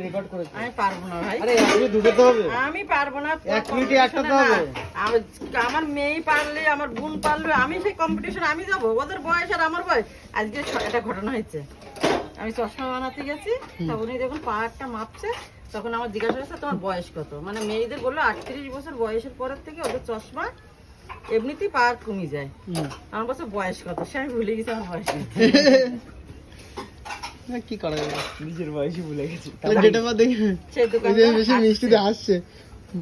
Record করে আমি পারবো না ভাই। আরে আপনি দুটোতে হবে, আমি পারবো না। 1 মিনিটে একটাতে হবে। আমার মেয়ে পারলে, আমার বোন পারলে, আমি সেই কম্পিটিশন আমি যাবো? ওদের বয়স আর আমার বয়স। আজকে একটা ঘটনা হয়েছে, আমি চশমা বানাতে গেছি, তখন যখন পাহাড়টা মাপছে তখন আমার জিজ্ঞাসা হয়েছে তোমার বয়স কত। মানে মেয়েদের বললো 38 বছর বয়সের পরের থেকে ওদের চশমা এমনিতেই পাওয়ার কমে যায়। আমার বছর বয়স কত, সে আমি ভুলে গেছি আমার বয়স কত। কি করা যাবে, নিজের বয়সই ভুলে গেছি। যেটা বা দেখি সেই ওই যে বেশি মিষ্টিতে আসছে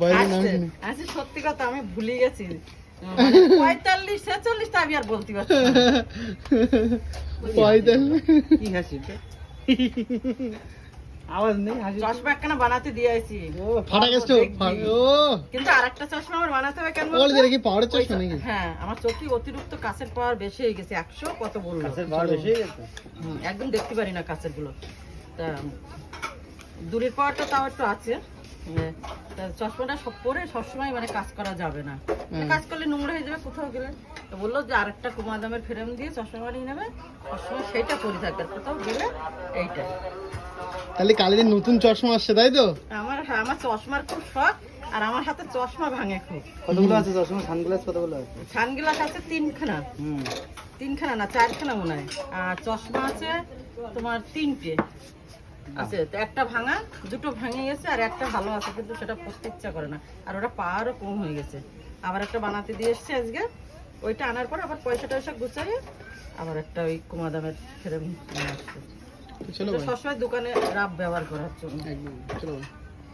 বয়সের নাম শুনে। আচ্ছা সত্যি কথা আমি ভুলে গেছি, 45 46 তা আমি আর বলতে পারছি না। 45 কি হাসি আওয়াজ নেই হাসি। চশমা একখানা বানাতে দিয়ে আইছি, ফাটা গেছে ও। কিন্তু আরেকটা চশমা আমার বানাতে হবে কেন ওর বলতো? যেটা কি পাওয়ারের চশমা নাকি? হ্যাঁ, আমার চোখে অতিরিক্ত কাঁচের পাওয়ার বেশি হয়ে গেছে, 100 কত বললো, কাছের ভাড়া বেশি হয়ে গেছে। একদম দেখতে পারি না কাঁচের গুলো। তা দূরের পাওয়ারটা তাও একটু আছে। তা চশমাটা সব পরে সবসময় মানে কাজ করা যাবে না, কাজ করলে নোংরা হয়ে যাবে কোথাও গেলে। তো বললো যে আরেকটা কমা দামের ফ্রেম দিয়ে চশমা বানিয়ে নেবে, সবসময় সেইটা পরে থাকবে, কোথাও গেলে এইটা। তাহলে কালে দিন নতুন চশমা আসছে তাই তো? আমার চশমার খুব শখ, আর আমার হাতে চশমা ভাঙে খুব। কতগুলো আছে চশমা, সানগ্লাস কতগুলো আছে? সানগ্লাস আছে 3খানা, 3খানা না 4খানা মনে হয়, আর চশমা আছে তোমার 3টে আছে। তো একটা ভাঙা, দুটো ভেঙে গেছে, আর একটা ভালো আছে কিন্তু সেটা পরতে ইচ্ছা করে না, আর ওটা পাওয়ারও কম হয়ে গেছে। আবার একটা বানাতে দিয়ে এসছে আজকে, ওইটা আনার পর আবার পয়সা টয়সা গুছাইয়ে আবার একটা ওই কমা দামের ফ্রেম নিয়ে আসছে। চলো সবসময় দোকানে রাব ব্যবহার করার জন্য। একদম চলো।